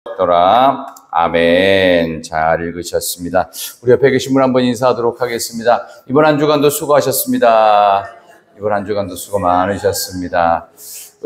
더라. 아멘. 잘 읽으셨습니다. 우리 옆에 계신 분 한번 인사하도록 하겠습니다. 이번 한 주간도 수고하셨습니다. 이번 한 주간도 수고 많으셨습니다.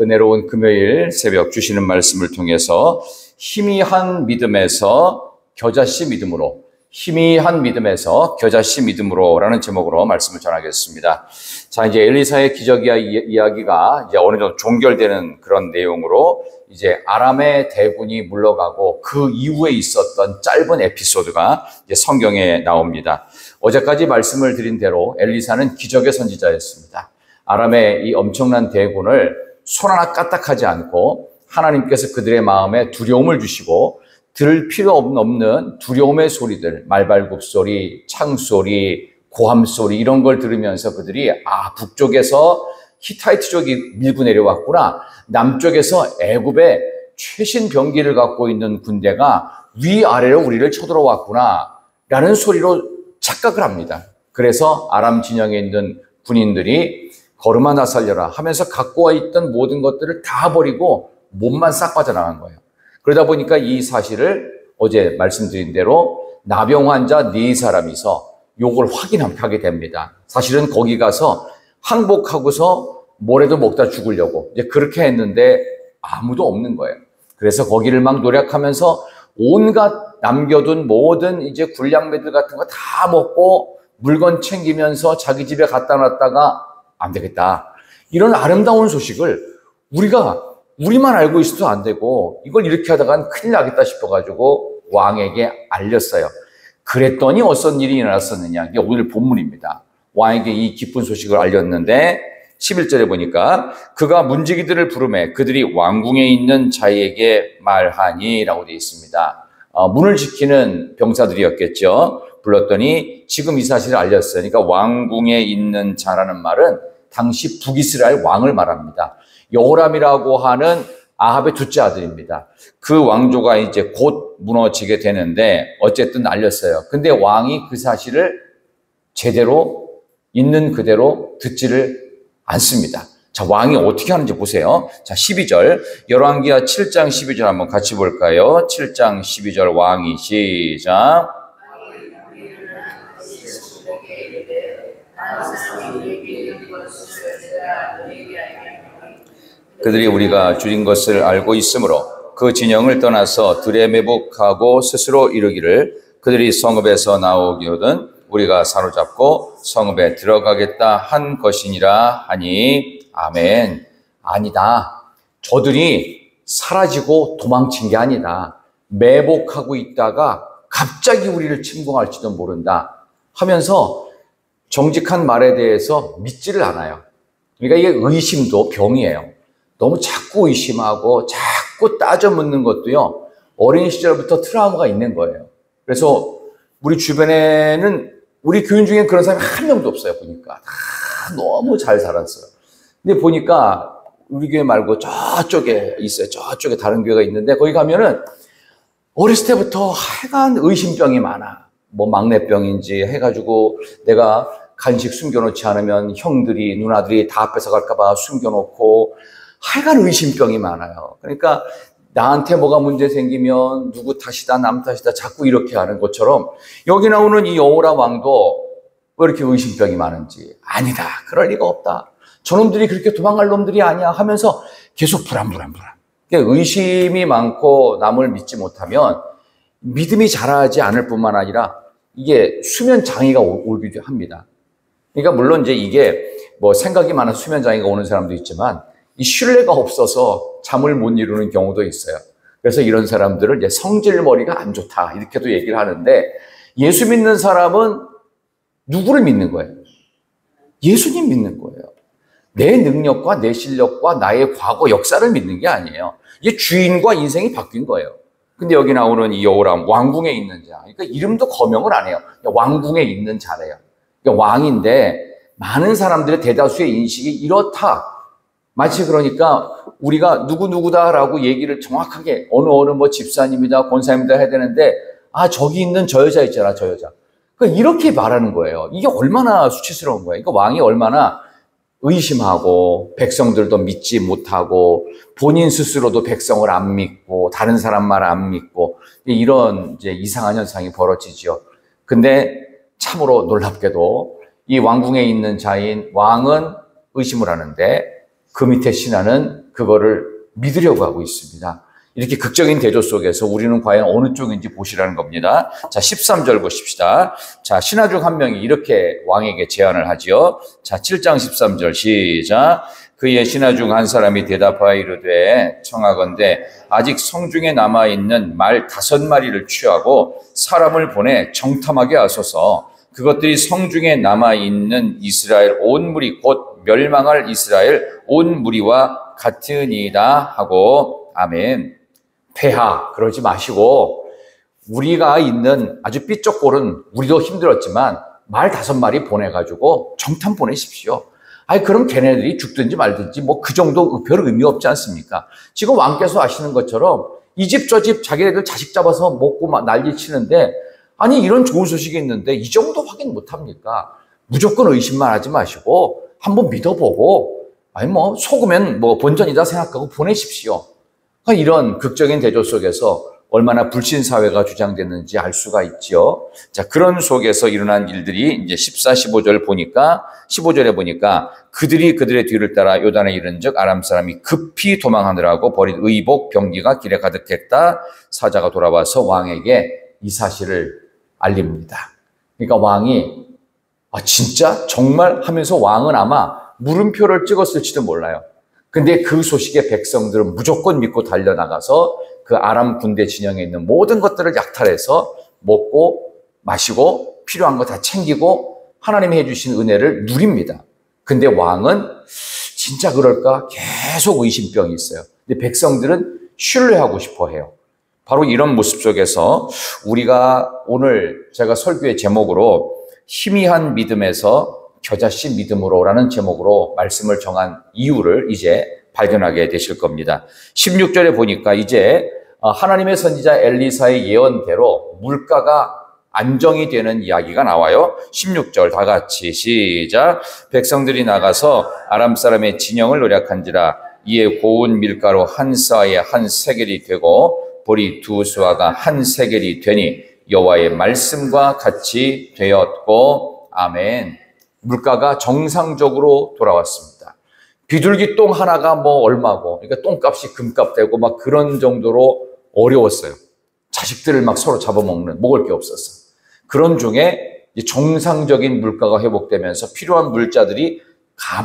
은혜로운 금요일 새벽 주시는 말씀을 통해서 희미한 믿음에서 겨자씨 믿음으로, 희미한 믿음에서 겨자씨 믿음으로 라는 제목으로 말씀을 전하겠습니다. 자, 이제 엘리사의 기적 이야기가 이제 어느 정도 종결되는 그런 내용으로 이제 아람의 대군이 물러가고 그 이후에 있었던 짧은 에피소드가 이제 성경에 나옵니다. 어제까지 말씀을 드린 대로 엘리사는 기적의 선지자였습니다. 아람의 이 엄청난 대군을 손 하나 까딱하지 않고 하나님께서 그들의 마음에 두려움을 주시고 들을 필요 없는 두려움의 소리들, 말발굽 소리, 창 소리, 고함 소리 이런 걸 들으면서 그들이 북쪽에서 히타이트족이 밀고 내려왔구나. 남쪽에서 애굽의 최신 병기를 갖고 있는 군대가 위아래로 우리를 쳐들어왔구나 라는 소리로 착각을 합니다. 그래서 아람 진영에 있는 군인들이 걸음 하나 살려라 하면서 갖고 와 있던 모든 것들을 다 버리고 몸만 싹 빠져나간 거예요. 그러다 보니까 이 사실을 어제 말씀드린 대로 나병 환자 4사람이서 요걸 확인하게 됩니다. 사실은 거기 가서 항복하고서 뭐라도 먹다 죽으려고 이제 그렇게 했는데 아무도 없는 거예요. 그래서 거기를 막 노력하면서 온갖 남겨둔 모든 이제 굴량매들 같은 거 다 먹고 물건 챙기면서 자기 집에 갖다 놨다가 안 되겠다. 이런 아름다운 소식을 우리만 알고 있어도 안 되고 이걸 이렇게 하다간 큰일 나겠다 싶어가지고 왕에게 알렸어요. 그랬더니 어떤 일이 일어났었느냐. 이게 오늘 본문입니다. 왕에게 이 기쁜 소식을 알렸는데 11절에 보니까 그가 문지기들을 부르매 그들이 왕궁에 있는 자에게 말하니 라고 되어 있습니다. 문을 지키는 병사들이었겠죠. 불렀더니 지금 이 사실을 알렸어요. 그러니까 왕궁에 있는 자라는 말은 당시 북이스라엘 왕을 말합니다. 여호람이라고 하는 아합의 둘째 아들입니다. 그 왕조가 이제 곧 무너지게 되는데 어쨌든 알렸어요. 근데 왕이 그 사실을 제대로 있는 그대로 듣지를 않습니다. 자, 왕이 어떻게 하는지 보세요. 자, 12절 열왕기하 7장 12절 한번 같이 볼까요? 7장 12절 왕이 시작. 그들이 우리가 줄인 것을 알고 있으므로 그 진영을 떠나서 들에 매복하고 스스로 이르기를 그들이 성읍에서 나오기로든 우리가 사로잡고 성읍에 들어가겠다 한 것이니라 하니 아멘. 아니다. 저들이 사라지고 도망친 게 아니다. 매복하고 있다가 갑자기 우리를 침공할지도 모른다 하면서 정직한 말에 대해서 믿지를 않아요. 그러니까 이게 의심도 병이에요. 너무 자꾸 의심하고 자꾸 따져 묻는 것도요, 어린 시절부터 트라우마가 있는 거예요. 그래서 우리 주변에는 우리 교인 중에 그런 사람이 한 명도 없어요. 보니까 다 너무 잘 살았어요. 근데 보니까 우리 교회 말고 저쪽에 있어요. 저쪽에 다른 교회가 있는데 거기 가면은 어렸을 때부터 하여간 의심병이 많아. 뭐 막내병인지 해가지고 내가 간식 숨겨놓지 않으면 형들이 누나들이 다 뺏어갈까 봐 숨겨놓고 하여간 의심병이 많아요. 그러니까 나한테 뭐가 문제 생기면 누구 탓이다 남 탓이다 자꾸 이렇게 하는 것처럼 여기 나오는 이 여호람 왕도 왜 이렇게 의심병이 많은지 아니다. 그럴 리가 없다. 저놈들이 그렇게 도망갈 놈들이 아니야 하면서 계속 불안. 그러니까 의심이 많고 남을 믿지 못하면 믿음이 자라지 않을 뿐만 아니라 이게 수면 장애가 오기도 합니다. 그러니까 물론 이제 이게 뭐 생각이 많아서 수면 장애가 오는 사람도 있지만 이 신뢰가 없어서 잠을 못 이루는 경우도 있어요. 그래서 이런 사람들을 이제 성질머리가 안 좋다 이렇게도 얘기를 하는데 예수 믿는 사람은 누구를 믿는 거예요? 예수님 믿는 거예요. 내 능력과 내 실력과 나의 과거 역사를 믿는 게 아니에요. 이게 주인과 인생이 바뀐 거예요. 근데 여기 나오는 이 여호람 왕궁에 있는 자, 그러니까 이름도 거명을 안 해요. 왕궁에 있는 자래요. 그러니까 왕인데 많은 사람들의 대다수의 인식이 이렇다. 마치 그러니까 우리가 누구누구다라고 얘기를 정확하게 어느 뭐 집사님이다 권사님이다 해야 되는데 저기 있는 저 여자 있잖아 저 여자. 그러니까 이렇게 말하는 거예요. 이게 얼마나 수치스러운 거예요. 그러니까 왕이 얼마나 의심하고 백성들도 믿지 못하고 본인 스스로도 백성을 안 믿고 다른 사람 말 안 믿고 이런 이제 이상한 현상이 벌어지죠. 근데 참으로 놀랍게도 이 왕궁에 있는 자인 왕은 의심을 하는데 그 밑에 신하는 그거를 믿으려고 하고 있습니다. 이렇게 극적인 대조 속에서 우리는 과연 어느 쪽인지 보시라는 겁니다. 자, 13절 보십시다. 자, 신하 중 한 명이 이렇게 왕에게 제안을 하지요. 자, 7장 13절 시작. 그의 신하 중 한 사람이 대답하여 이르되 청하건대 아직 성중에 남아있는 말 5마리를 취하고 사람을 보내 정탐하게 하소서. 그것들이 성중에 남아있는 이스라엘 온 무리 곧 멸망할 이스라엘 온 무리와 같으니이다 하고 아멘. 폐하 그러지 마시고 우리가 있는 아주 삐쩍골은 우리도 힘들었지만 말 5마리 보내가지고 정탐 보내십시오. 아니 그럼 걔네들이 죽든지 말든지 뭐 그 정도 별 의미 없지 않습니까? 지금 왕께서 하시는 것처럼 이 집 저 집 자기네들 자식 잡아서 먹고 막 난리 치는데 아니 이런 좋은 소식이 있는데 이 정도 확인 못합니까? 무조건 의심만 하지 마시고 한번 믿어보고 아니 뭐 속으면 뭐 본전이다 생각하고 보내십시오. 이런 극적인 대조 속에서 얼마나 불신 사회가 주장됐는지 알 수가 있죠. 자, 그런 속에서 일어난 일들이 이제 14, 15절 보니까 15절에 보니까 그들이 그들의 뒤를 따라 요단에 이른즉 아람 사람이 급히 도망하느라고 버린 의복 병기가 길에 가득했다. 사자가 돌아와서 왕에게 이 사실을 알립니다. 그러니까 왕이 진짜 정말 하면서 왕은 아마 물음표를 찍었을지도 몰라요. 근데 그 소식에 백성들은 무조건 믿고 달려나가서 그 아람 군대 진영에 있는 모든 것들을 약탈해서 먹고 마시고 필요한 거 다 챙기고 하나님이 해주신 은혜를 누립니다. 근데 왕은 진짜 그럴까? 계속 의심병이 있어요. 근데 백성들은 신뢰하고 싶어 해요. 바로 이런 모습 속에서 우리가 오늘 제가 설교의 제목으로 희미한 믿음에서 겨자씨 믿음으로라는 제목으로 말씀을 정한 이유를 이제 발견하게 되실 겁니다. 16절에 보니까 이제 하나님의 선지자 엘리사의 예언대로 물가가 안정이 되는 이야기가 나와요. 16절 다 같이 시작. 백성들이 나가서 아람 사람의 진영을 노략한지라 이에 고운 밀가루 한 사에 한 세겔이 되고 보리 2수아가 한 세겔이 되니 여호와의 말씀과 같이 되었고 아멘. 물가가 정상적으로 돌아왔습니다. 비둘기 똥 하나가 뭐 얼마고, 그러니까 똥값이 금값 되고 막 그런 정도로 어려웠어요. 자식들을 막 서로 잡아먹는, 먹을 게 없었어. 그런 중에 정상적인 물가가 회복되면서 필요한 물자들이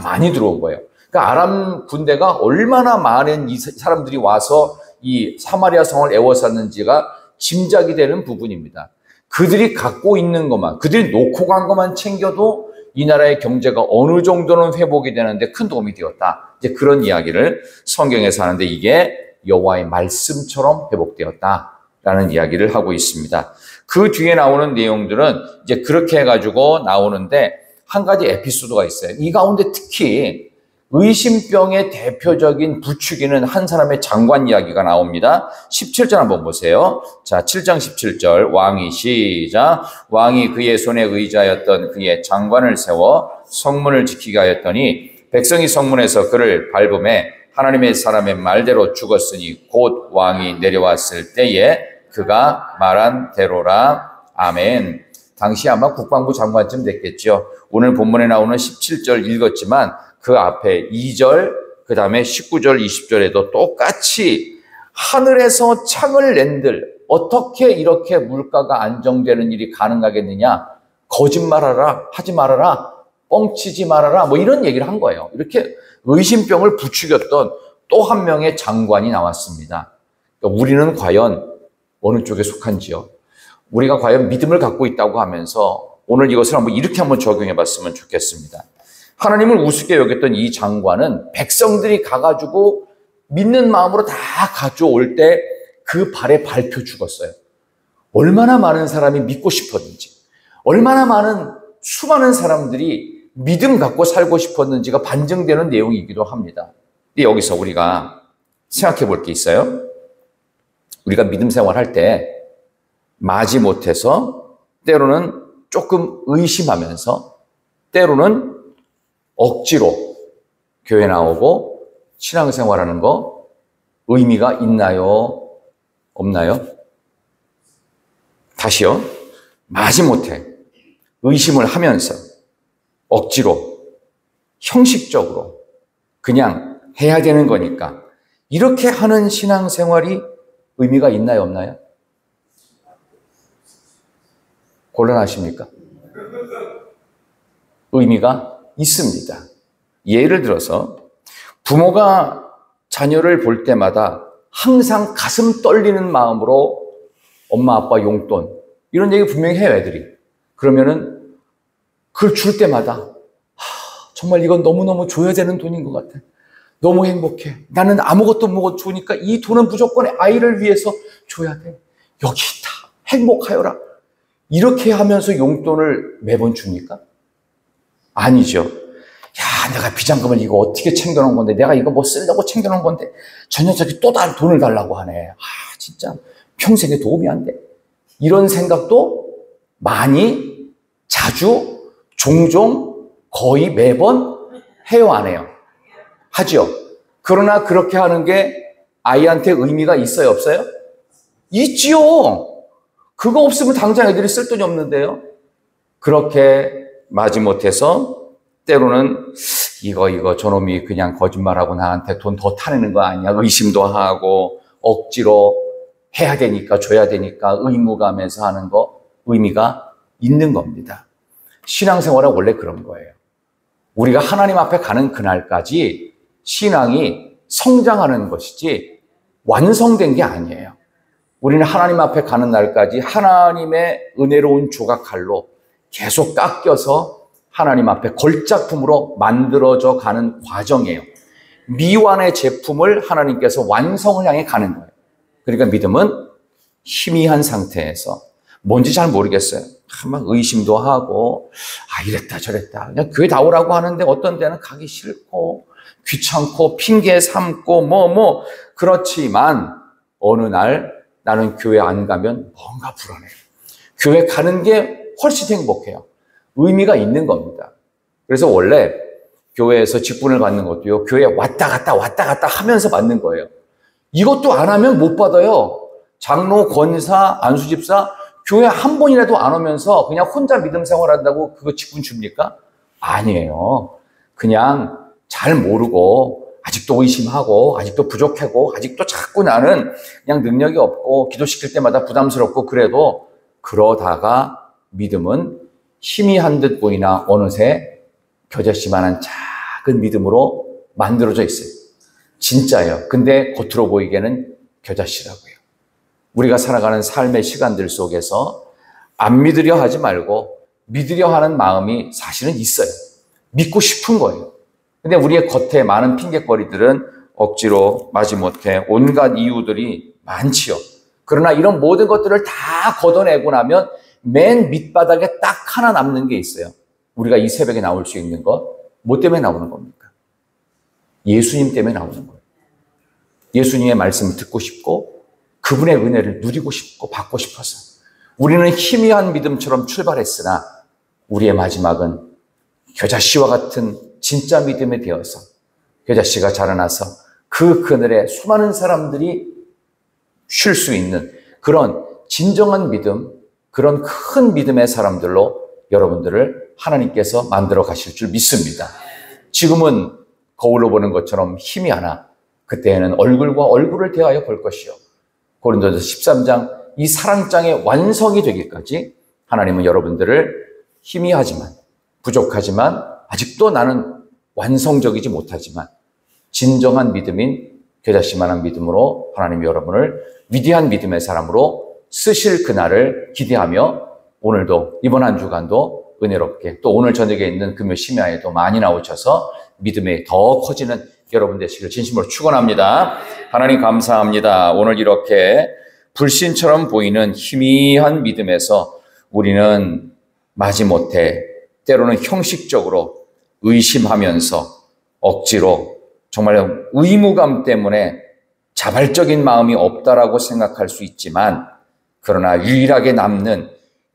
많이 들어온 거예요. 그러니까 아람 군대가 얼마나 많은 이 사람들이 와서 이 사마리아 성을 에워쌌는지가 짐작이 되는 부분입니다. 그들이 갖고 있는 것만, 그들이 놓고 간 것만 챙겨도 이 나라의 경제가 어느 정도는 회복이 되는데 큰 도움이 되었다. 이제 그런 이야기를 성경에서 하는데 이게 여호와의 말씀처럼 회복되었다라는 이야기를 하고 있습니다. 그 뒤에 나오는 내용들은 이제 그렇게 해가지고 나오는데 한 가지 에피소드가 있어요. 이 가운데 특히 의심병의 대표적인 부추기는 한 사람의 장관 이야기가 나옵니다. 17절 한번 보세요. 자, 7장 17절 왕이 시작. 왕이 그의 손에 의지하였던 그의 장관을 세워 성문을 지키게 하였더니 백성이 성문에서 그를 밟음에 하나님의 사람의 말대로 죽었으니 곧 왕이 내려왔을 때에 그가 말한 대로라. 아멘. 당시 아마 국방부 장관쯤 됐겠죠. 오늘 본문에 나오는 17절 읽었지만 그 앞에 2절, 그 다음에 19절, 20절에도 똑같이 하늘에서 창을 낸들 어떻게 이렇게 물가가 안정되는 일이 가능하겠느냐? 거짓말하라, 하지 말아라, 뻥치지 말아라, 뭐 이런 얘기를 한 거예요. 이렇게 의심병을 부추겼던 또 한 명의 장관이 나왔습니다. 그러니까 우리는 과연 어느 쪽에 속한지요? 우리가 과연 믿음을 갖고 있다고 하면서 오늘 이것을 이렇게 한번 적용해 봤으면 좋겠습니다. 하나님을 우습게 여겼던 이 장관은 백성들이 가가지고 믿는 마음으로 다 가져올 때 그 발에 밟혀 죽었어요. 얼마나 많은 사람이 믿고 싶었는지, 얼마나 많은 수많은 사람들이 믿음 갖고 살고 싶었는지가 반증되는 내용이기도 합니다. 근데 여기서 우리가 생각해 볼 게 있어요. 우리가 믿음 생활할 때 마지못해서 때로는 조금 의심하면서 때로는 억지로 교회 나오고 신앙생활하는 거 의미가 있나요? 없나요? 다시요. 마지못해 의심을 하면서 억지로 형식적으로 그냥 해야 되는 거니까 이렇게 하는 신앙생활이 의미가 있나요? 없나요? 곤란하십니까? 의미가 있습니다. 예를 들어서 부모가 자녀를 볼 때마다 항상 가슴 떨리는 마음으로 엄마 아빠 용돈 이런 얘기 분명히 해요, 애들이. 그러면은 그걸 줄 때마다 정말 이건 너무너무 줘야 되는 돈인 것 같아. 너무 행복해. 나는 아무것도 못 주니까 이 돈은 무조건 아이를 위해서 줘야 돼. 여기 있다. 행복하여라. 이렇게 하면서 용돈을 매번 줍니까? 아니죠. 야, 내가 비장금을 이거 어떻게 챙겨놓은 건데, 내가 이거 뭐 쓰려고 챙겨놓은 건데, 저 녀석이 또 다른 돈을 달라고 하네. 진짜 평생에 도움이 안 돼. 이런 생각도 많이, 자주, 종종, 거의 매번 해요, 안 해요? 하죠. 그러나 그렇게 하는 게 아이한테 의미가 있어요, 없어요? 있지요. 그거 없으면 당장 애들이 쓸 돈이 없는데요. 그렇게 마지못해서 때로는 이거 저놈이 그냥 거짓말하고 나한테 돈 더 타내는 거 아니야? 의심도 하고 억지로 해야 되니까 줘야 되니까 의무감에서 하는 거 의미가 있는 겁니다. 신앙생활은 원래 그런 거예요. 우리가 하나님 앞에 가는 그날까지 신앙이 성장하는 것이지 완성된 게 아니에요. 우리는 하나님 앞에 가는 날까지 하나님의 은혜로운 조각칼로 계속 깎여서 하나님 앞에 걸작품으로 만들어져 가는 과정이에요. 미완의 제품을 하나님께서 완성을 향해 가는 거예요. 그러니까 믿음은 희미한 상태에서 뭔지 잘 모르겠어요. 막 의심도 하고 이랬다 저랬다. 그냥 교회 나오라고 하는데 어떤 데는 가기 싫고 귀찮고 핑계 삼고 그렇지만 어느 날 나는 교회 안 가면 뭔가 불안해요. 교회 가는 게 훨씬 행복해요. 의미가 있는 겁니다. 그래서 원래 교회에서 직분을 받는 것도요, 교회에 왔다 갔다 하면서 받는 거예요. 이것도 안 하면 못 받아요. 장로, 권사, 안수집사, 교회 한 번이라도 안 오면서 그냥 혼자 믿음 생활한다고 그거 직분 줍니까? 아니에요. 그냥 잘 모르고 아직도 의심하고 아직도 부족하고 아직도 자꾸 나는 그냥 능력이 없고 기도시킬 때마다 부담스럽고 그래도 그러다가 믿음은 희미한 듯 보이나 어느새 겨자씨만한 작은 믿음으로 만들어져 있어요. 진짜예요. 근데 겉으로 보이기에는 겨자씨라고요. 우리가 살아가는 삶의 시간들 속에서 안 믿으려 하지 말고 믿으려 하는 마음이 사실은 있어요. 믿고 싶은 거예요. 근데 우리의 겉에 많은 핑계거리들은 억지로 마지못해 온갖 이유들이 많지요. 그러나 이런 모든 것들을 다 걷어내고 나면 맨 밑바닥에 딱 하나 남는 게 있어요. 우리가 이 새벽에 나올 수 있는 것, 뭐 때문에 나오는 겁니까? 예수님 때문에 나오는 거예요. 예수님의 말씀을 듣고 싶고 그분의 은혜를 누리고 싶고 받고 싶어서 우리는 희미한 믿음처럼 출발했으나 우리의 마지막은 겨자씨와 같은 진짜 믿음이 되어서 겨자씨가 자라나서 그 그늘에 수많은 사람들이 쉴 수 있는 그런 진정한 믿음, 그런 큰 믿음의 사람들로 여러분들을 하나님께서 만들어 가실 줄 믿습니다. 지금은 거울로 보는 것처럼 희미하나 그때에는 얼굴과 얼굴을 대하여 볼 것이요. 고린도전서 13장 이 사랑장의 완성이 되기까지 하나님은 여러분들을 희미하지만 부족하지만 아직도 나는 완성적이지 못하지만 진정한 믿음인 겨자씨만한 믿음으로 하나님이 여러분을 위대한 믿음의 사람으로 쓰실 그날을 기대하며 오늘도 이번 한 주간도 은혜롭게 또 오늘 저녁에 있는 금요 심야에도 많이 나오셔서 믿음이 더 커지는 여러분 되시길 진심으로 축원합니다. 하나님 감사합니다. 오늘 이렇게 불신처럼 보이는 희미한 믿음에서 우리는 마지못해 때로는 형식적으로 의심하면서 억지로 정말 의무감 때문에 자발적인 마음이 없다라고 생각할 수 있지만 그러나 유일하게 남는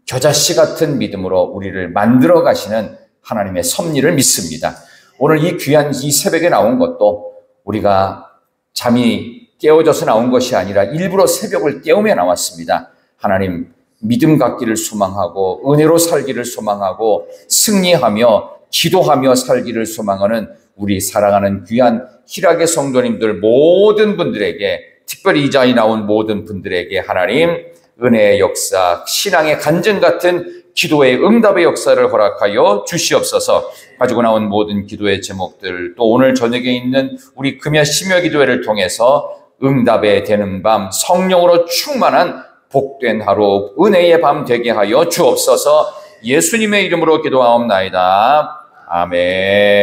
겨자씨 같은 믿음으로 우리를 만들어 가시는 하나님의 섭리를 믿습니다. 오늘 이 귀한 이 새벽에 나온 것도 우리가 잠이 깨어져서 나온 것이 아니라 일부러 새벽을 깨우며 나왔습니다. 하나님, 믿음 갖기를 소망하고 은혜로 살기를 소망하고 승리하며 기도하며 살기를 소망하는 우리 사랑하는 귀한 희락의 성도님들 모든 분들에게, 특별히 이 자리에 나온 모든 분들에게 하나님 은혜의 역사, 신앙의 간증 같은 기도의 응답의 역사를 허락하여 주시옵소서. 가지고 나온 모든 기도의 제목들, 또 오늘 저녁에 있는 우리 금야 심야 기도회를 통해서 응답의 되는 밤, 성령으로 충만한 복된 하루, 은혜의 밤 되게 하여 주옵소서. 예수님의 이름으로 기도하옵나이다. 아멘.